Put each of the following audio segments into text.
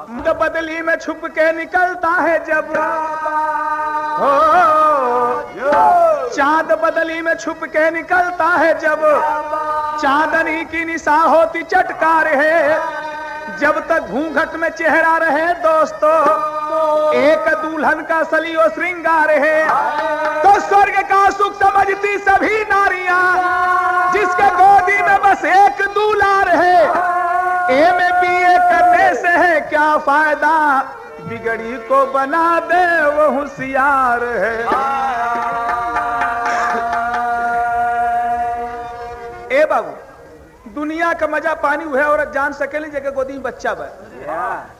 बदली में छुप के निकलता है जब हो, चांद बदली में छुप के निकलता है जब, चांदनी की निशा होती चटकार है, जब तक घूंघट में चेहरा रहे दोस्तों, एक दुल्हन का सलियो श्रृंगार है। तो स्वर्ग का सुख समझती सभी नारियां, जिसके गोदी में बस एक दुलार है। MBA करने से है क्या फायदा, बिगड़ी को बना दे वो होशियार है। ए बाबू, दुनिया का मजा पानी हुआ औरत जान सकेली जगह गोदी में बच्चा बा।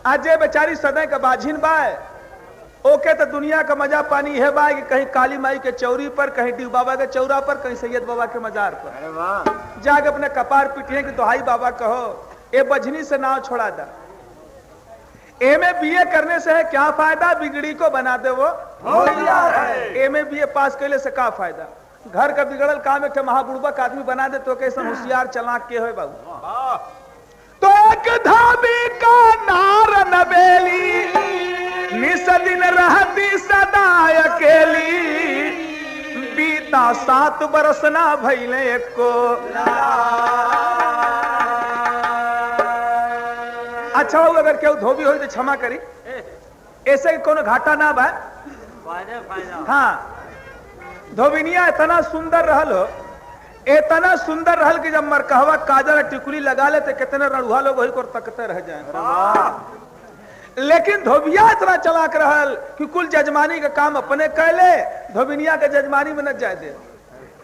आज बेचारी सदै का बाझिन बा, ओके तो दुनिया का मजा पानी है बा कि कहीं काली माई के चौरी पर, कहीं डिव बाबा के चौरा पर, कहीं सैयद बाबा के मजार पर जाके अपने कपार पिटिए कि दोहाई बाबा कहो, ए बझनी से नाव छोड़ा दा। MBA करने से है क्या फायदा, बिगड़ी को बना दे वो होशियार। MBA पास करने से क्या फायदा, घर का बिगड़ल काम एक महाबुड़बक आदमी बना दे तो कैसे होशियार चलाक के हो बाबू। तो एक धाबी का नार नबेली, निस दिन रहती सदा अकेली, बीता 7 बरस ना भइले एको। अच्छा हो अगर केहू धोबी हो तो क्षमा करी, ऐसे कोनो घाटा ना बा। हाँ, धोबिनिया इतना सुंदर रहल हो, इतना सुंदर रहल कि जब मरकहवा काजल टिकुली लगा ले तो कितने रड़ुआ लोग वही को तकते रह जाए। लेकिन धोबिया इतना चलाक रहल कि कुल जजमानी का काम अपने कैले, धोबिनिया के जजमानी में न जाए दे।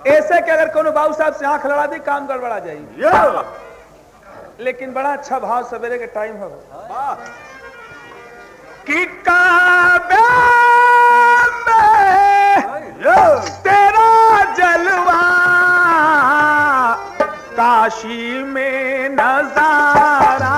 ऐसे कि अगर कोनो बाबू साहब से आंख लड़ा दी काम गड़बड़ा जाएगी। लेकिन बड़ा अच्छा भाव सवेरे के टाइम हो कि काबे में तेरा जलवा, काशी में नजारा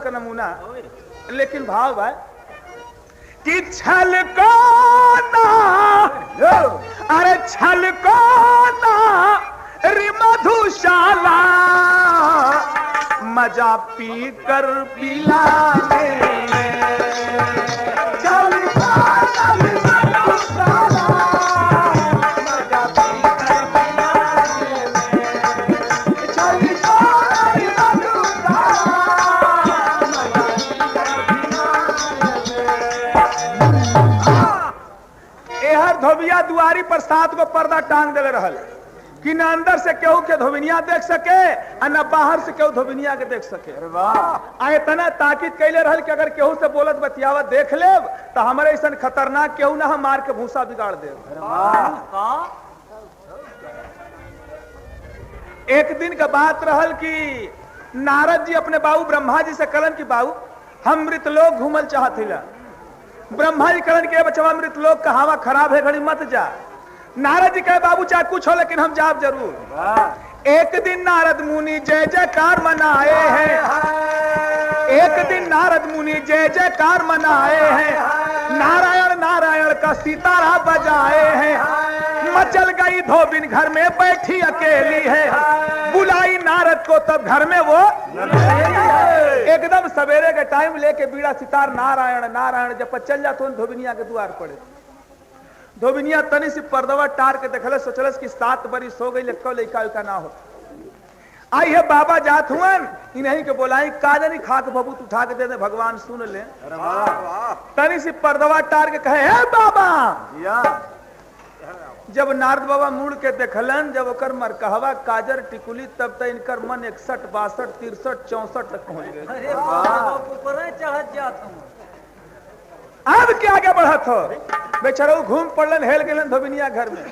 नमूना। लेकिन भाव है कि छल को ना, अरे छल को ना रि मधुशाला, मजा पी कर पिलाने धोबिया दुआरी पर 7 गो पर्दा टांग देले रहल कि न अंदर से केहू के धोबिनिया देख सके और न बाहर से केहू धोबिनिया के देख सके। अरे वाह, इतना ताकीद कैले रहल कि अगर केहू से बोलत बतियावत देख लेब तो हमारे ऐसा खतरनाक केहू ना हम मार के भूसा बिगाड़ दे। एक दिन का बात रहल कि नारद जी अपने बाबू ब्रह्मा जी से कहलन कि बाबू हम मृतलोक घूमल चाहत। ब्रह्मा जी कहलन के बचवा मृतलोक का हवा खराब है, घड़ी मत जा। नारद जी कहे बाबू चाहे कुछ हो लेकिन हम जाब जरूर। एक दिन नारद मुनि जय जयकार मनाए हैं, एक दिन नारद मुनि जय जयकार मनाए हैं, नारायण नारायण का सितारा बजाए हैं। मचल गई धोबिन घर में बैठी अकेली है, बुलाई नारद को तब घर में वो एकदम सवेरे के टाइम लेके बीड़ा सितार नारायण नारायण जब चल जातो धोबिनिया के द्वार पड़े। धोबिनिया तनी सी पर्दवा टार के देखल सोचलस कि 7 बरिस हो गई लक्को लइका उका ना हो। आई है बाबा जात हुअन इन्हीं के बोलाई काजनी खा के बबूत उठा के दे दे भगवान सुन ले। तनी सी पर्दवा टार के कहे हे बाबा। जब नारद बाबा मुड़ के देखलन जब ओकर मरकहवा काजर टिकुली तब तक इनकर मन 61 62 63 64 तक पहुंच गए। अब क्या आगे बढ़त हो बेचारा घूम पड़लन हेल गेलन धोबिनिया घर में।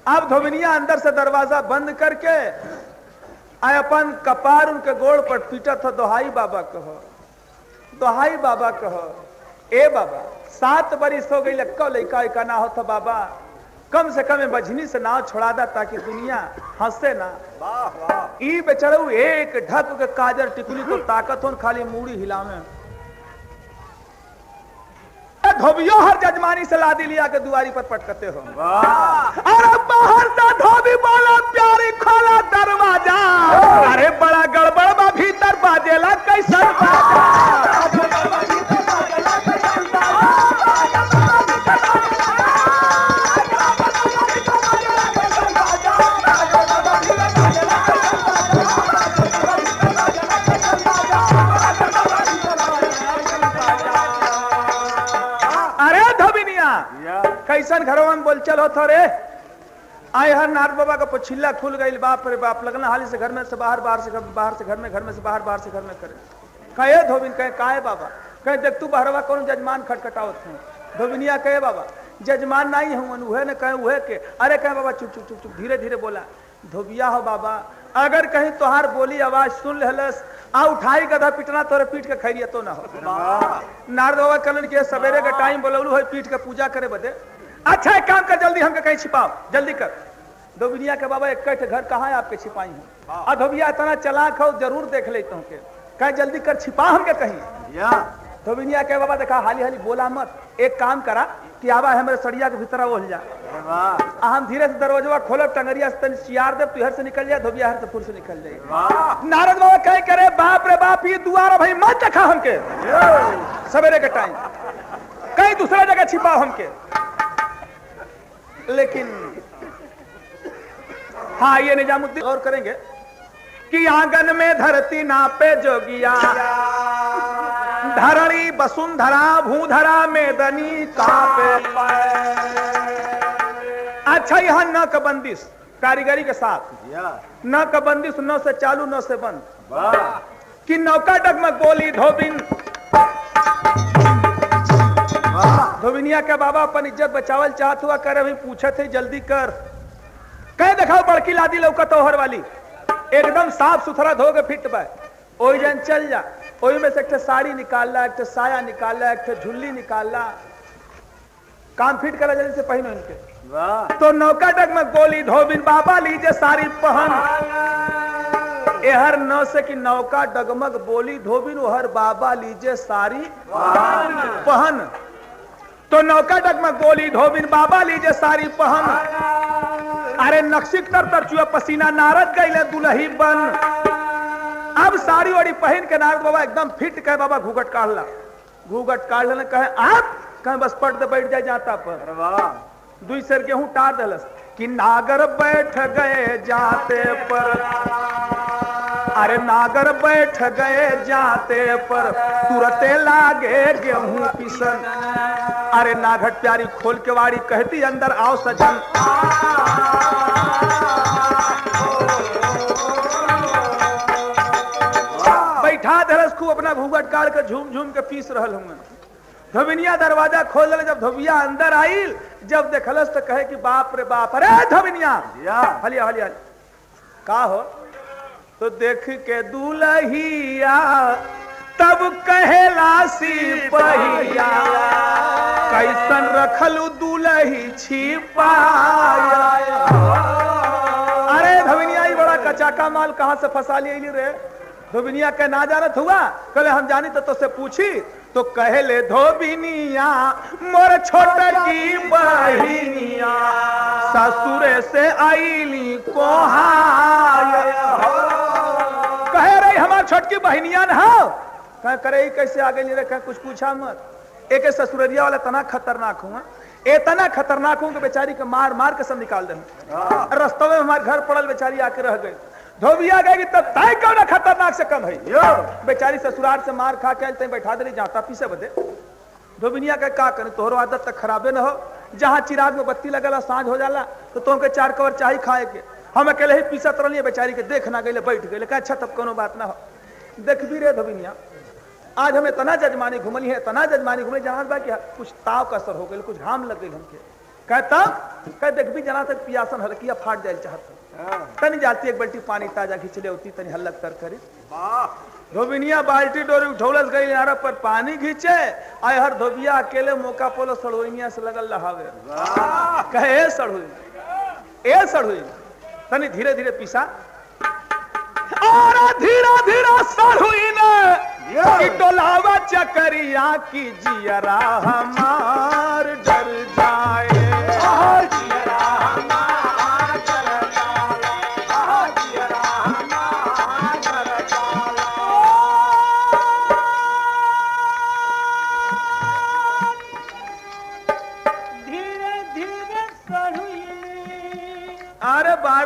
अब धोबिनिया अंदर से दरवाजा बंद करके आय अपन कपार उनके गोड़ पर पीटत हो दोहाई बाबा कहो दोहाई बाबा कहो ए बाबा 7 बरिस हो गई लक्का लइका ना हो था बाबा कम से कम बजनी से नाव छोड़ा दा ताकि दुनिया हंसे ना। ई बेचारा एक ढक के काजर टिकुली तो ताकत हो खाली मूड़ी हिलावे। धोबियो हर जजमानी से लादी लिया के दुआरी पर पटकते हो। अरे बाहर से धोबी बोला प्यारी खोला दरवाजा। अरे बड़ा गड़बड़ बा भीतर बाजेला कैसन बाजा। कैसन घरों में बोल चल हो रे आए हर नारद बाबा का पछिल्ला खुल गई बाप रे बाप लगना हाली से घर में से बाहर बाहर से घर में से बाहर से घर में करे कहे धोबिन कहे काहे बाबा कहे देख तू बाहरवा कौन जजमान खटखटावत है। धोबिनिया कहे बाबा जजमान नहीं हूं उहे ने कहे उहे के। अरे कहे बाबा चुप चुप चुप चुप धीरे धीरे बोला। धोबिया हो बाबा अगर कहीं तोहार बोली आवाज सुन लेलस आ उठाई गधा पिटना तोरे पीठ के खैरियत तो ना हो। नारद बाबा कलन के सवेरे के टाइम बोलौलू है पीठ के पूजा करे बदे। अच्छा एक काम कर जल्दी हमके कहीं छिपाओ जल्दी कर। धोबिनिया के बाबा एक घर कहाँ है आपके छिपाई हूँ। और धोबिया इतना चलाक हो जरूर देख लेता हूँ के कहे जल्दी कर छिपा हमके कहीं। धोबिनिया के बाबा देखा हाली हाली बोला मत एक काम करा कि आवा है मेरे सड़िया के भीतर ओढ़ जा। हम धीरे से दरवाजा खोलब टंगरिया से तनी चियार दे तू हर से निकल जाए धोबिया हर से फुर से निकल जाए। नारद बाबा कहे करे बाप रे बाप ये दुआरा भाई मत देखा हमके सवेरे के टाइम कहीं दूसरा जगह छिपाओ हमके। लेकिन हाँ ये निजामुद्दीन और करेंगे कि आंगन में धरती नापे जोगिया धरणी वसुंधरा भूधरा मेदनी कापे। अच्छा यहाँ न का बंदिश कारीगरी के साथ न का बंदिश न से चालू न से बंद कि नौका डगमग बोली धोबिन। धोबिनिया के बाबा अपन इज्जत बचावल चाहत हुआ करे अभी पूछे थे जल्दी कर कह दिखाओ बड़की लादी लौका तोहर वाली एकदम साफ सुथरा धो के फिट बा ओई जन चल जा। ओई में से एक साड़ी निकाल ला एक साया निकाल ला एक झुल्ली निकाल ला काम फिट करा जल्दी से पहनो इनके। तो नौका डगमग बोली धोबिन बाबा लीजिए साड़ी पहन। एहर न से कि नौका डगमग बोली धोबिन ओहर बाबा लीजिए साड़ी पहन। तो नौका डगमग बोली धोबिन बाबा लीजिए साड़ी पहन। अरे नक्शिक तर तरचुआ पसीना नारद गईले दुलही बन। अब साड़ी वाड़ी पहन के नारद बाबा एकदम फिट कहे बाबा घूंघट काढ़ ला। घूंघट काढ़ लेने कहे आप कहे बस पट दे बैठ जाए जाता पर दुई सर गेहूं टार दलस कि नागर बैठ गए जाते पर। अरे नागर बैठ गए जाते पर तुरते लागे गेहूं पिसन। अरे नाघट प्यारी खोल के वाड़ी कहती अंदर आओ सजन। बैठा धरस खूब अपना घूंघट काट के झूम झूम के पीस रहल हूँ। धोबिनिया दरवाजा खोल दिले जब धोबिया अंदर आई जब देखलस तो कहे कि बाप रे बाप। अरे धोबिनिया हलिया हलिया का हो तो देख के दुलहिया तब कहेला सिपहिया कैसन रखलू दुलही छिपाया। अरे धोबिनिया बड़ा कचाका माल कहां से फंसा ली रे। धोबिनिया के ना जानत हुआ कले हम जानी तो से पूछी तो कहेले धोबिनिया मोर छोटकी बहिनिया ससुरे से आईली कोहाया। कहे रही हमार छोटकी बहिनिया न हो कहे करे कैसे आ गई रे कहे कुछ पूछा मत। एक ससुररिया वाला तना खतरनाक हुआ इतना खतरनाक हूं कि बेचारी के मार मार के सब निकाल दे। रास्ते में हमारे घर पड़ल बेचारी आके रह गई। धोबिया कहेगी तब तय कौन खतरनाक से कम है। बेचारी ससुराल से मार खा के तय बैठा दे जाता पीछे बदे। धोबिनिया कहे का करे तोहरो आदत तक खराबे न हो, जहाँ चिराग में बत्ती लगला सांझ हो जाला तो तुमके 4 कवर चाही खाए के, हम अकेले ही पीसत रही बेचारी के देख ना गए बैठ गए। कहा अच्छा तब कोनो बात ना हो। देख भी रे धोबिनिया आज हमें तना जजमानी घुमली है, तना जजमानी घुमली जहां बा कि कुछ ताव का असर हो गई, कुछ घाम लग गई हमके। कहता कह देख भी जना तक पियासन हल्किया फाट जाए चाहत तनी जाती एक बाल्टी पानी ताजा खिंचले होती तनी हल्लक कर करी। धोबिनिया बाल्टी डोरी उठौलस गई यार पर पानी खींचे आय हर धोबिया अकेले मौका पोलो सड़ोइनिया से लगल रहावे। कहे ए सड़ोई तनी धीरे धीरे पीसा और धीरे धीरे सड़ोई ने डोलावा चकरिया की जियरा हमार डर जाए।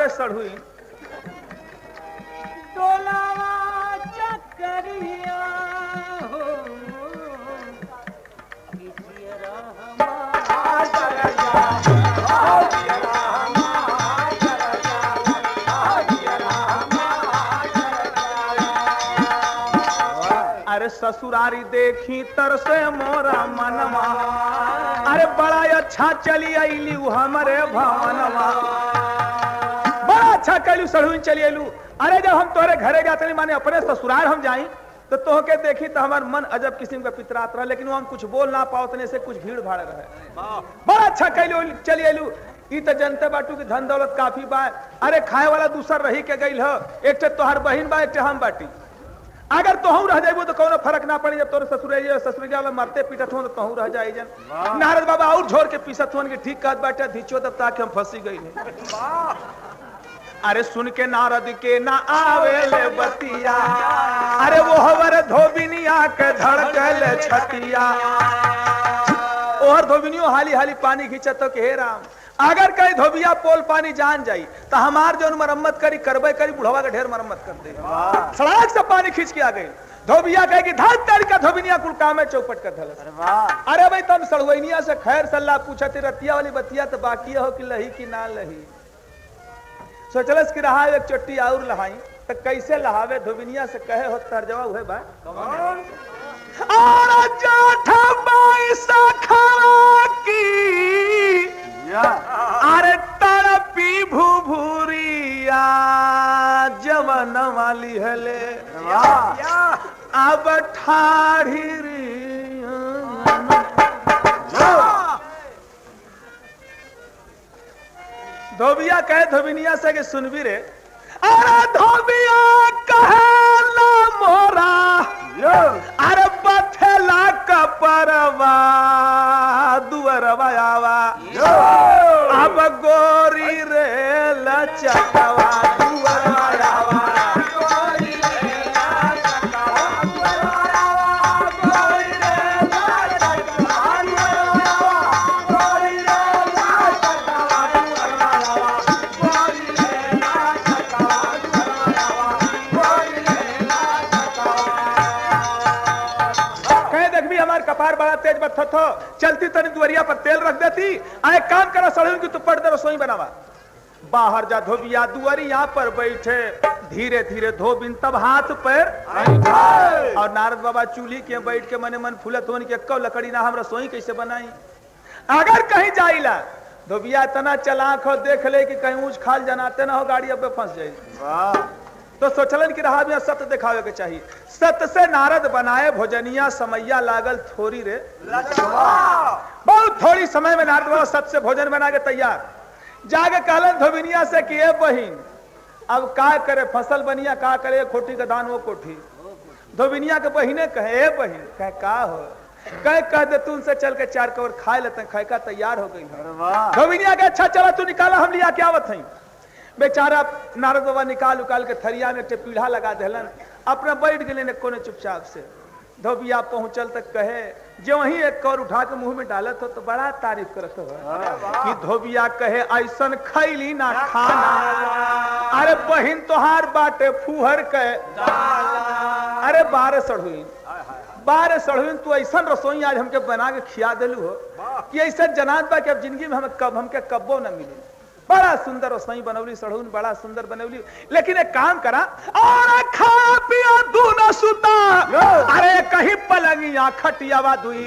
सड़हुई डोलावा चकरिया हो अरे ससुरारी देखी तरसे मोरा मनवा, अरे बड़ा अच्छा चली आईली हमारे भवनवा। अच्छा कलू सड़हुई चली अलू। अरे जब हम तोरे घरे जाते माने अपने ससुराल हम जाई तो तोहके देखी तो हमार मन अजब किस्म का पितरात रहा, लेकिन वो हम कुछ बोल ना पाओ से कुछ भीड़ भाड़ रहे। बड़ा अच्छा कलू चली अलू। ई तो जनते बाटू की धन दौलत काफी बा। अरे खाए वाला दूसर रही के गई हो, एक तोहर बहिन बा एक हम बाटी। अगर तोहू रह जाइबो तो कोनो फर्क ना पड़ी, जब तोरे ससुराल मरते पीटत हो तो तोहू रह जाई जन। नारद बाबा और झोर के पीसत होन के ठीक कहत बाटे धीचो तब ताकि हम फंसी गई है। अरे सुन के नारद के ना आवे ले बतिया, अरे वो हवर धोबिनिया के धड़कल छतिया। और धोबिनियो हाली हाली पानी खींचत तो के हे राम अगर कहीं धोबिया पोल पानी जान जाई तो हमार जो मरम्मत करी करबे करी बुढ़वा का ढेर मरम्मत कर दे। सड़क से पानी खींच के आ गई। धोबिया कहे कि धान तरीका धोबिनिया कुल काम में चौपट कर धल। अरे भाई तुम सड़वैनिया से खैर सलाह पूछते रतिया वाली बतिया तो बाकी हो कि लही कि ना लही। सोचलस कि रहा एक चोटी और लहाई तो कैसे लहावे धोबिनिया से कहे हो तर्जवा हुए बा और जाठा बाई सखरा की अरे तड़पी भूभूरिया जवन वाली हले अब ठाढ़ी धोबिया कहे धोबिनिया से कि सुनबी रे। अरे धोबिया कहे ना मोरा अरे बथेला कपरवा दुअरवा आवा अब गोरी रे लचकवा दुअरवा आवा। कपार बड़ा तेज बत्था थो चलती तनी दुआरिया पर तेल रख देती। आए काम करो सड़न की तू पड़ दे रसोई बनावा। बाहर जा धोबिया दुआरिया पर बैठे धीरे धीरे धोबिन तब हाथ पैर और नारद बाबा चूल्ही के बैठ के मने मन फूलत होन के कौ लकड़ी ना हम रसोई कैसे बनाई। अगर कहीं जाइला धोबिया इतना चलाक हो देख ले कि कहीं ऊंच खाल जनाते ना हो गाड़ी अब फंस जाए तो सोचलन की रहा में सत्य दिखावे के चाहिए। सत्य से नारद बनाए भोजनिया समैया लागल थोड़ी रे बहुत थोड़ी समय में नारद बाबा सत्य से भोजन बना के तैयार। जाके कहलन धोबिनिया से कि ए बहिन अब का करे फसल बनिया का करे खोटी का दान वो कोठी। धोबिनिया के बहिने कहे ए बहिन कहे का हो कह दे तू उनसे चल के 4 कवर खाए लेते खाए का तैयार हो गई। धोबिनिया के अच्छा चला तू निकाला हम लिया क्या आवत है। बेचारा नारद बाबा निकाल उकाल के थरिया में पीढ़ा लगा देलन अपना बैठ गए कोने चुपचाप से। धोबिया पहुंचल तक कहे जो वही एक कौर उठा के मुंह में डालत हो तो बड़ा तारीफ करत हो कि धोबिया कहे ऐसन खैली ना खाना। अरे बहिन तोहार बाटे फूहर कहे अरे 12 सड़हुइन तू ऐसा रसोई आज हमके बना के खिया दिलू हो कि ऐसा जनात बा कि अब जिंदगी में हमके कब्बो न मिली। बड़ा सुंदर रसोई बनौली सड़हुन बड़ा सुंदर बनौली। लेकिन एक काम करा और खा पिया दू न सुता अरे कहीं पलंगिया खटियावा दुई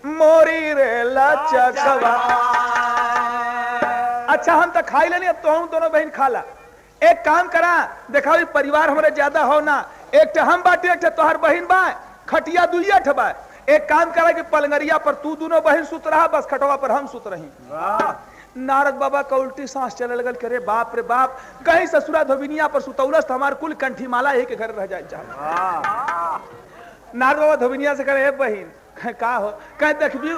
मोरी रे लचकवा। अच्छा हम तो खाई लेनी अब तो हम दोनों बहन खाला। एक काम करा देखा परिवार हमारे ज्यादा हो ना एक हम बाटे एक तोहर बहन बा खटिया दुइया ठबा। एक काम करा कि पलंगरिया पर तू दोनों बहन सुत रहा बस खटवा पर हम सुत रही। नारद बाबा का उल्टी सांस चले लगल करे बाप रे बाप कहीं ससुरा धोबिनिया पर सुतौलस हमार कुल कंठी माला एक घर रह जाए। नारद बाबा धोबिनिया से करे बहन का हो कह देखबी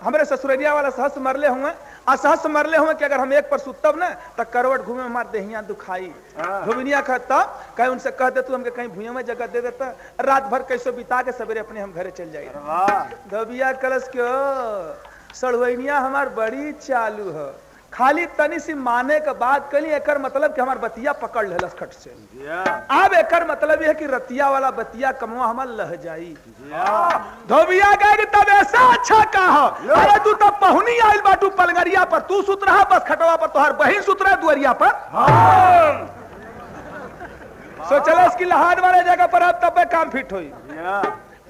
हमरे ससुररिया वाला सहस मरले हुए असहस मरले हुए कि अगर हम एक पर सुतब ना तो करवट घूमे हमार देहिया दुखाई। धोबिनिया कहता कहे उनसे कह दे तू हमके कहीं भूया में जगह दे देता रात भर कैसे बिता के सवेरे अपने हम घरे चल जाए। धोबिया कलश क्यों सड़वैनिया हमार बड़ी चालू है खाली तनी सी माने के बाद कली एकर मतलब कि हमार बतिया पकड़ लेलस खट से। अब एकर मतलब यह कि रतिया वाला बतिया कमवा हमार लह जाई। धोबिया कहे कि तब ऐसा अच्छा कहा अरे तू तो पहुनी आइल बाटू पलंगरिया पर तू सुत रहा बस खटवा पर तोहर बहिन सुत रहा दुअरिया पर। सोचल इसकी लहान वाले जगह पर अब तब काम फिट हुई।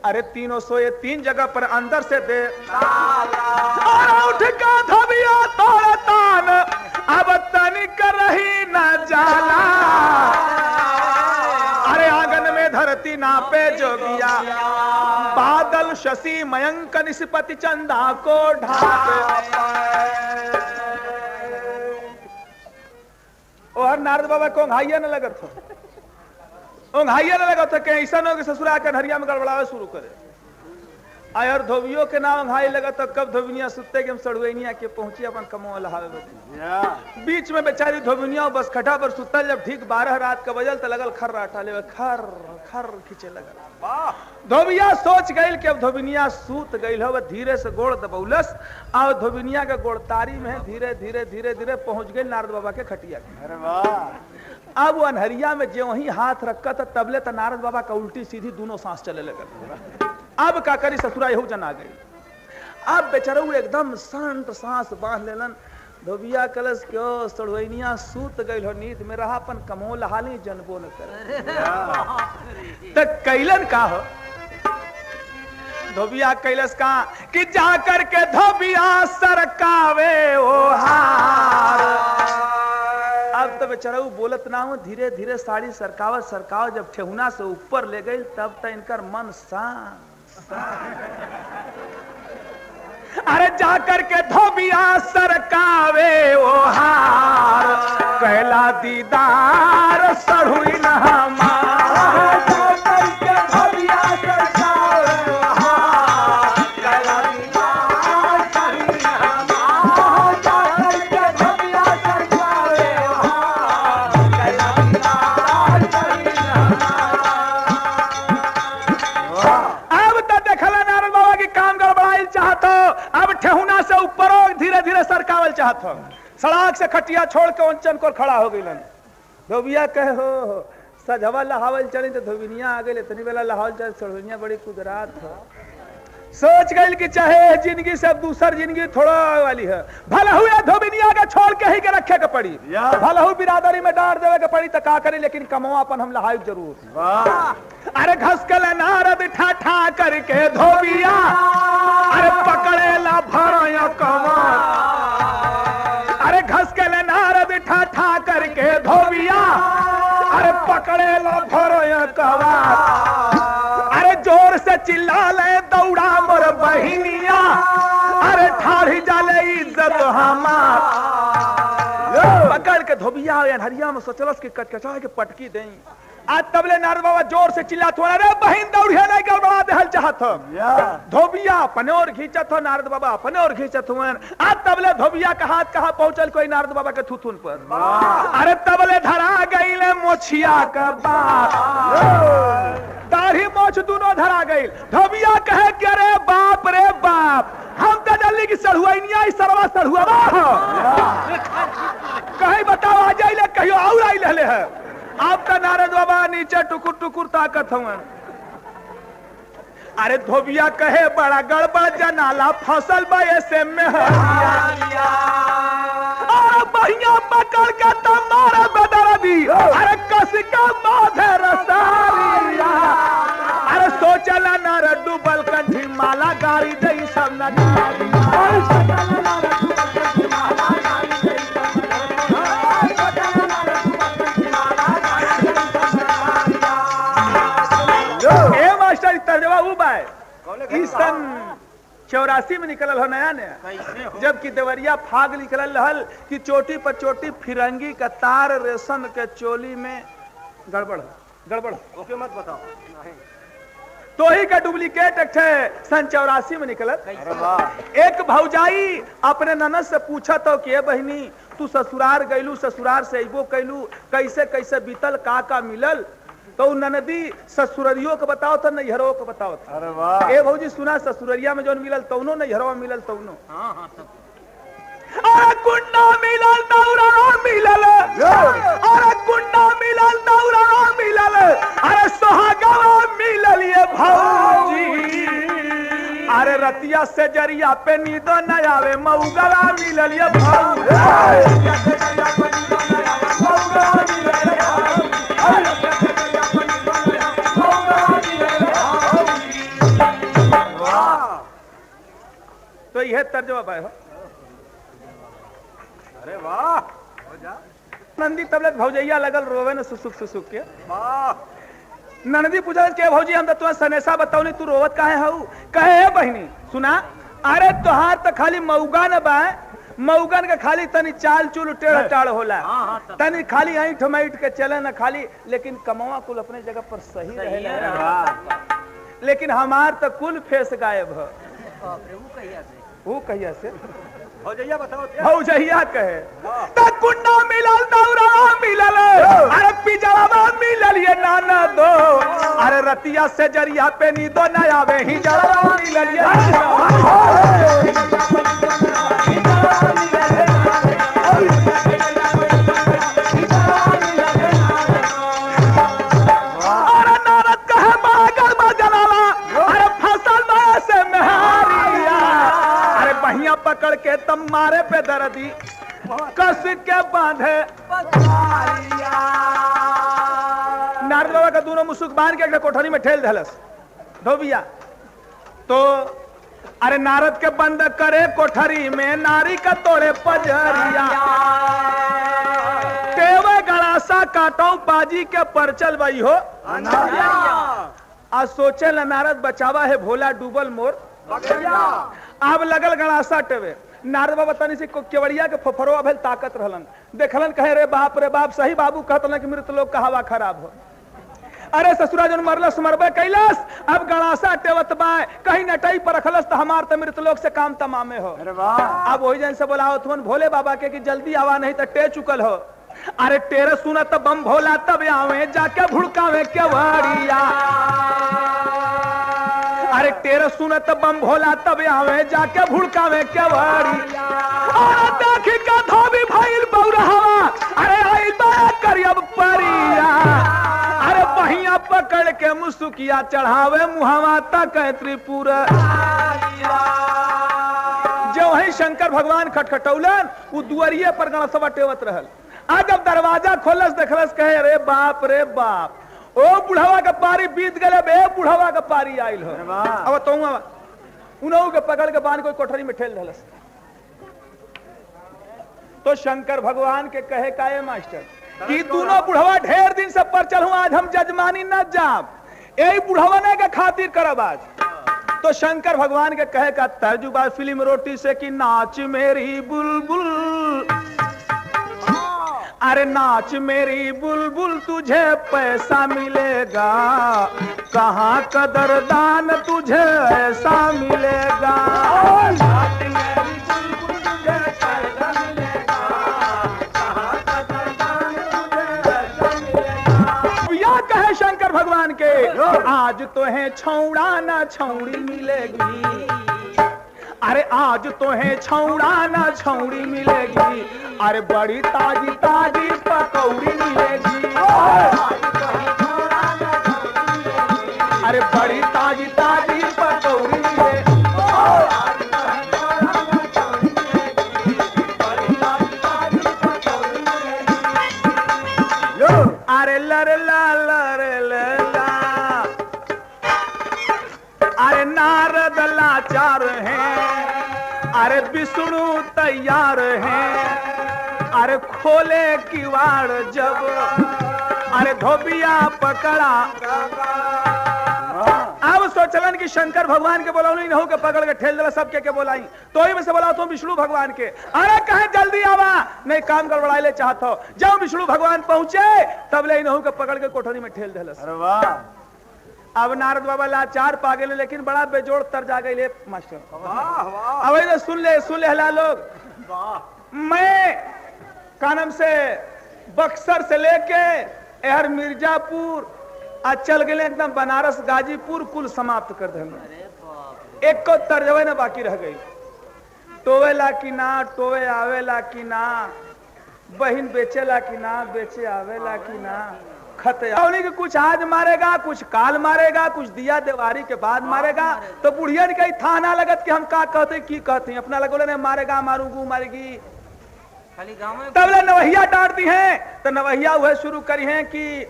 अरे तीनों सोए 3 जगह पर अंदर से दे और उठ का धोबिया तोड़ तान अब तनिक रही न जाला। अरे आंगन में धरती नापे जोगिया बादल शशि मयंक निष्पति चंदा को ढापे। और नारद बाबा को घाइया न लगत हो ओंघाइया न लगा था कि ऐसा न हो कि ससुरा के हरिया में गड़बड़ावे शुरू करे। और धोबियों के नाम घाई लगा तो कब धोबिनिया सुते के हम सड़ुनिया के पहुंची अपन कमो लहावे बीच में बेचारी धोबिनिया बस खटा पर सुतल जब ठीक 12 रात का बजल तो लगल खर्राटा ले खर खर खींचे लगल। धोबिया सोच गई कि अब धोबिनिया सूत गई हो धीरे से गोड़ दबौलस और धोबिनिया के गोड़तारी में धीरे धीरे धीरे धीरे पहुंच गई नारद बाबा के खटिया। अरे वाह अब वो अनहरिया में जो वही हाथ रखा था तबले तो नारद बाबा का उल्टी सीधी दोनों सांस चले लगे। अब का करी ससुरा यहू जन आ गई। अब बेचारू एकदम शांत सांस बांध लेलन। धोबिया कलश क्यों सड़वैनिया सूत गई हो नींद में रहा अपन कमो लहाली जनबो न करे तक कैलन का हो। धोबिया कैलस का कि जाकर के धोबिया सरकावे ओ हार। अब तो बेचारू बोलत ना हो धीरे धीरे साड़ी सरकावत सरकावत जब ठेहुना से ऊपर ले गई तब तो इनकर मन शांत। अरे जाकर के धोबिया सरकावे ओ हार कहला दीदार सड़ुई न हमार। जाकर के धोबिया सरकावे ओ हार कहला दीदार सड़ुई न हमार। जाकर के धोबिया सरकावे ओ हार कहला दीदार सड़ुई न हमार। अब तो देखला नारद बाबा की काम गड़बड़ाइल चाहत हो। अब ठेहुना से ऊपर धीरे धीरे सरकावल चाहत हो। सड़क से खटिया छोड़ के उंचन को खड़ा हो गई। धोबिया कहे हो सजवा लहावल चली तो धोबिनिया आ गई इतनी बेला लहावल चल सड़ोनिया बड़ी कुदरात हो। सोच गई कि चाहे जिंदगी से दूसर जिंदगी थोड़ा वाली है भले हुए धोबिनिया के छोड़ के ही के रखे के पड़ी भले हु बिरादरी में डार देवे के पड़ी तो का करे लेकिन कमवा अपन हम लहाई जरूर। अरे घसकल नारद ठा ठा करके धोबिया अरे पकड़ेला भरया कमा। अरे घसकल नारद ठा ठा करके धोबिया अरे पकड़ेला भरया कमा। अरे जोर से चिल्ला ले दौड़ा मोर बहिनिया अरे ठाड़ी जाले इज्जत हमार। पकड़ के धोबिया हरिया में सोचलस कि कचकचा के पटकी दें। आज तबले नारद बाबा जोर से चिल्लात हो अरे बहिन दौड़िया नहीं गड़बड़ा देहल चाहत हो। धोबिया अपने और घींचत हो नारद बाबा अपने और घींचत हो। आज तबले धोबिया का हाथ कहाँ पहुंचल कोई नारद बाबा के थुथुन पर। अरे तबले धरा गई मोछिया का बात दाढ़ी मोछ दोनों धरा गई। धोबिया कहे कि अरे बाप रे बाप, हम तो जल्दी की सड़ुआइनिया सरवा सड़ुआ कहीं बताओ आ जाइले कहियो और आई ले है। अब तो नारद बाबा नीचे टुकुर टुकुर ताकत हूँ। अरे धोबिया कहे बड़ा गड़बड़ जनाला फसल बा ऐसे में हरिया, अरे बहिया पकड़ के तुम्हारा बदर दी, अरे कस का माधे रसारिया, अरे सोचला नारद डूबल कंठी माला गाड़ी दई सब नगारी, तर्जमा उबा है। इस सन 84 में निकलल हो नया नया, जबकि देवरिया फाग निकलल रहल कि चोटी पर चोटी फिरंगी का तार रेशम के चोली में गड़बड़ ओके मत बताओ। तो ही का डुप्लीकेट एक सन 84 में निकलल। एक भौजाई अपने ननद से पूछा तो कि बहनी तू ससुरार गईलू, ससुरार से अबो कैलू, कैसे कैसे बीतल, का मिलल। तो ननदी ससुररियों को बताओ था, नैहरों को बताओ था। अरे वाह। ए भौजी सुना ससुररिया में जो मिलल तौनो, नैहरों में मिलल तौनो। हाँ अरे कुंडा मिलल दौरा मिलल, अरे कुंडा मिलल दौरा मिलल, अरे सोहागवा मिलल ये भौजी, अरे रतिया से जरिया पे नींदो न आवे, मऊगवा मिलल ये भौजी। तो यह तर्जमा पाए हो। अरे वाह। नंदी तबले भौजैया लगल रोवे न सुसुक सुसुक के। वाह। नंदी पूछा के भौजी हम तो तुम्हें सनेसा बताओ नहीं, तू रोवत काहे हऊ। कहे है बहिनी सुना, अरे तोहार तो खाली मऊगा न बा, मऊगन के खाली तनी चाल चूल टेढ़ टाड़ होला, तनी खाली ऐंठ मैठ के चले न खाली, लेकिन कमवा कुल अपने जगह पर सही रहे। लेकिन हमार तो कुल फेस गायब है। वो कहिया से भौजैया बताओ। भौजैया कहे त कुंडा मिलल दौरा मिलल, अरे पिजड़वा मिलल ये नाना दो, अरे रतिया से जरिया पे नींदो न आवे, ही जड़वा मिलल ये अरे नारद कहे बागल बजलाला, अरे फसल में से मेहरिया, अरे बहिया पकड़ के तम मारे पे दर्दी, कस के बांधे नारद बाबा का दोनों मुसुक बांध के एक कोठरी में ठेल धलस धोबिया। तो अरे नारद के बंद करे कोठरी में, नारी का तोड़े पजरिया, तेवे गड़ासा काटो बाजी के परचल बई हो। आज सोचे ल नारद बचावा है भोला डूबल मोर, अब लगल गड़ासा टेवे। नारद बाबा तनी से केवड़िया के फफरो अभल ताकत रहलन, देखलन कहे रे बाप सही बाबू कहतलन कि मृत लोग का हवा खराब हो। अरे ससुरा जन मरलस मरबे कैलस, अब गड़ासा टेवत बाय, कहीं नटाई पर रखलस तो हमार तो मृत लोग से काम तमामे हो। अब वही जन से बोलाओ तुमन भोले बाबा के कि जल्दी आवा नहीं तो टे चुकल हो। अरे तेरे सुना तब बम भोला तब आवे, जाके भुड़कावे केवड़िया, अरे तेरे सुना तब बम भोला तब आवे, जाके भुड़कावे केवड़िया, अरे देखी का धोबी भइल बौरहवा, अरे आई बा करियब परिया, अरे बहिया पकड़ के मुसुकिया चढ़ावे मुहावा तक त्रिपुर। जो वही शंकर भगवान खटखटौलन, वो दुआरिये पर गणसवा टेवत रहल। आज जब दरवाजा खोलस देखलस कहे रे बाप, ओ बुढ़वा का पारी बीत गए, बे बुढ़वा का पारी आइल हो। अब तो उन्हों के पकड़ के बांध कोई कोठरी में ठेल धलस। तो शंकर भगवान के कहे काये मास्टर कि दोनों बुढ़वा ढेर दिन से पर चलूं, आज हम जजमानी न जाब, यही बुढ़वने के खातिर करब आज। तो शंकर भगवान के कहे का तर्जुबा फिल्म रोटी से कि नाच मेरी बुलबुल, अरे नाच मेरी बुलबुल तुझे पैसा मिलेगा, कहाँ कदरदान तुझे ऐसा मिलेगा। नाच मेरी बुलबुल तुझे पैसा मिलेगा, कहाँ कदरदान तुझे ऐसा मिलेगा। का कहे शंकर भगवान के, आज तो है छौड़ा ना छौड़ी मिलेगी, अरे आज तो है छौड़ा ना छौड़ी मिलेगी, अरे बड़ी ताजी ताजी पकौड़ी मिलेगी, अरे बड़ी ताजी ताजी पकौड़ी मिलेगी। अरे लरला लरला, अरे नारद लाचार हैं, अरे विष्णु तैयार हैं, अरे खोले किवाड़ जब, अरे धोबिया पकड़ा। अब सोचलन कि शंकर भगवान के बोलाऊं नहीं के पकड़ के ठेल दिला, सबके के बोलाई तो ही में से बोला तो विष्णु भगवान के, अरे कहे जल्दी आवा, नहीं काम गड़बड़ाई ले चाहत हो। जब विष्णु भगवान पहुंचे तब ले इनहू के पकड़ के कोठरी में ठेल दिला। अरे वाह, अब नारद बाबा लाचार पा गए, लेकिन बड़ा बेजोड़ तर जा गए मास्टर। वाह वाह, अब सुन ले हला लोग, मैं कानम से बक्सर से लेके एहर मिर्जापुर आज चल गए एकदम बनारस गाजीपुर कुल समाप्त कर दे। एक को तर्जवे न बाकी रह गई, टोवेला की ना टोवे आवेला की ना, बहिन बेचेला की ना बेचे आवेला की ना, खत के कुछ आज मारेगा, कुछ काल मारेगा, कुछ दिया देवारी के बाद मारेगा। तो बुढ़िया ने कही था ना लगत कि हम का कहते की कहते, अपना लगोले ने मारेगा मारूंगू मारेगी, तब ले नवहिया डांटती हैं। तो नवहिया वह शुरू करी हैं कि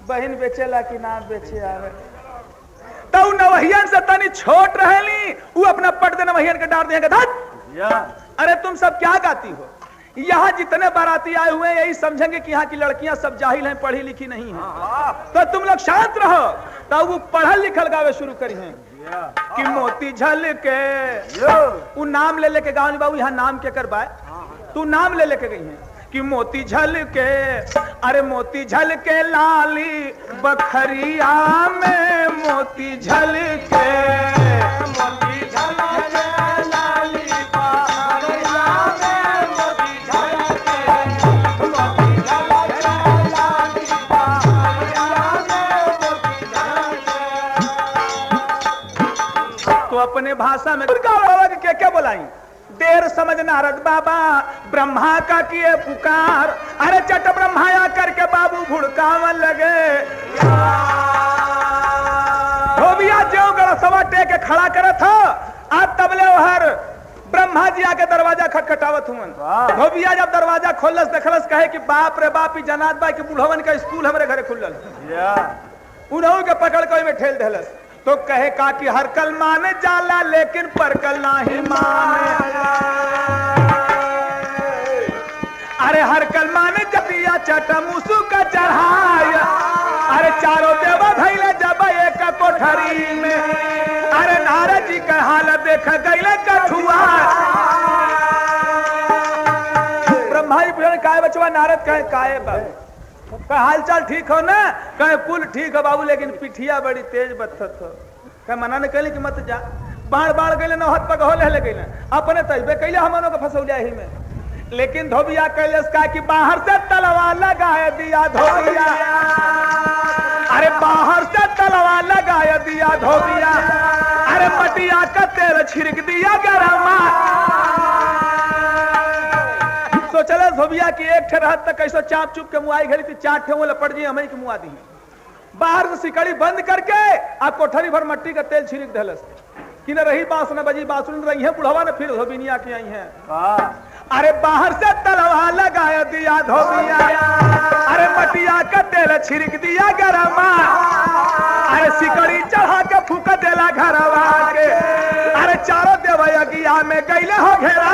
बहन बेचेला कि ना बेचे आवे, तो नवहियन से तनी छोट रहेली, वो अपना पट दे नवहियन के डांट देंगे, अरे तुम सब क्या गाती हो, यहाँ जितने बाराती आए हुए हैं यही समझेंगे कि यहाँ की लड़कियां सब जाहिल हैं, पढ़ी लिखी नहीं हैं, तो तुम लोग शांत रहो। तो वो पढ़ल लिखल गावे शुरू करी हैं कि मोती झल के, वो नाम ले लेके गाँव बाबू यहाँ नाम के कर बाय, तू नाम ले लेके गई है कि मोती झल के, अरे मोती झल के लाली बखरिया में, मोती झल के, मोती झल के लाली बखरिया में, मोती झल के, मोती झल के लाली बखरिया में, मोती झल के। तो अपने भाषा में क्या बोलाई, देर समझ नारद बाबा ब्रह्मा का किए पुकार, अरे चट ब्रह्माया करके बाबू भुड़कावन लगे। धोबिया जो गड़ा टेके खड़ा करे था, आप तबले हर ब्रह्मा जी आके दरवाजा खटखटावत हुए। धोबिया जब दरवाजा खोलस देखलस, कहे कि बाप रे बाप, जनात बाई के बुढ़वन का स्कूल हमारे घरे खुलल, उन्हों के पकड़ के में ठेल देलस। तो कहे का कि हर कल माने जाला लेकिन पर कल नहीं माने, अरे हर कल माने जबिया चटमुसु का चढ़ाया, अरे चारों देवा भैले जब एक कोठरी में, अरे नारद जी का हालत देख गईले कठुआ। ब्रह्मा जी पूछे काय बचवा, नारद कहे काहे बाबू का हाल चाल ठीक हो ना, कहे पुल ठीक हो बाबू, लेकिन पिठिया बड़ी तेज बत्थत हो। कहे मना ने कहली कि मत जा, बाढ़ बाढ़ गए न हाथ पग हो ले गए, अपने तजबे कैले हमनों को फंसौलिया ही में। लेकिन धोबिया कैलस का कि बाहर से तलवा लगाए दिया धोबिया, अरे बाहर से तलवा लगाए दिया धोबिया, अरे मटिया का तेल छिड़क दिया गरमा। तो चले धोबिया की एक ठे रहत तक कैसो चाप चुप के मुआई घड़ी थी, चार ठे वो लपट जी हमें की मुआ दी, बाहर से सिकड़ी बंद करके आप कोठरी भर मट्टी का तेल छिड़क दहलस कि न रही बांस न बजी बांसुरी रही है बुढ़वा ने फिर धोबिनिया की आई है। अरे बाहर से तलवा लगाया दिया धोबिया, अरे मटिया का तेल छिड़क दिया गरमा, अरे सिकड़ी चढ़ा के फूक देला घरवा के, अरे चारों देवयगिया में गईले हो घेरा।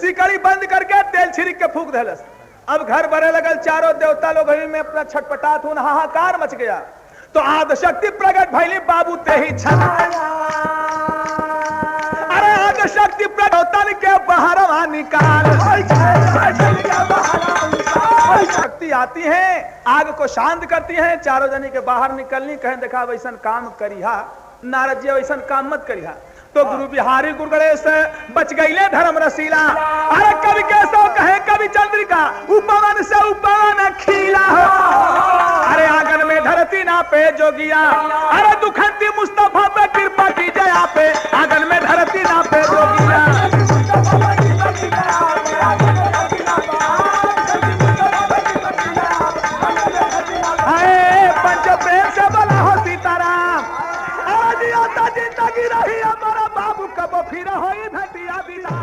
सिकड़ी बंद करके तेल छिड़क के फूक देलस। अब घर भरे लगल, चारों देवता लोग में अपना छटपटात हो, हाहाकार मच गया। तो आद शक्ति प्रकट भैली बाबू ते ही छन, अरे आद शक्ति प्रकट के बाहरवा निकाल, शक्ति आती है आग को शांत करती है, चारों जनी के बाहर निकलनी, कहें देखा वैसन काम करिहा नारद जी, वैसन काम मत करिहा। तो गुरु बिहारी गुरु गणेश बच गईले धर्म रसीला। अरे कवि केशव कहे कवि चंद्रिका उपवन से उपवन खीला हो। अरे आंगन में धरती ना पे जोगिया, अरे दुखंती मुस्तफा पे कृपा की जया पे, आंगन में धरती ना पे जोगिया। पंच प्रेम से बोला हो सीताराम। आज जिंदगी रही हमारा बाबू कब फिर हो भेटिया बिना।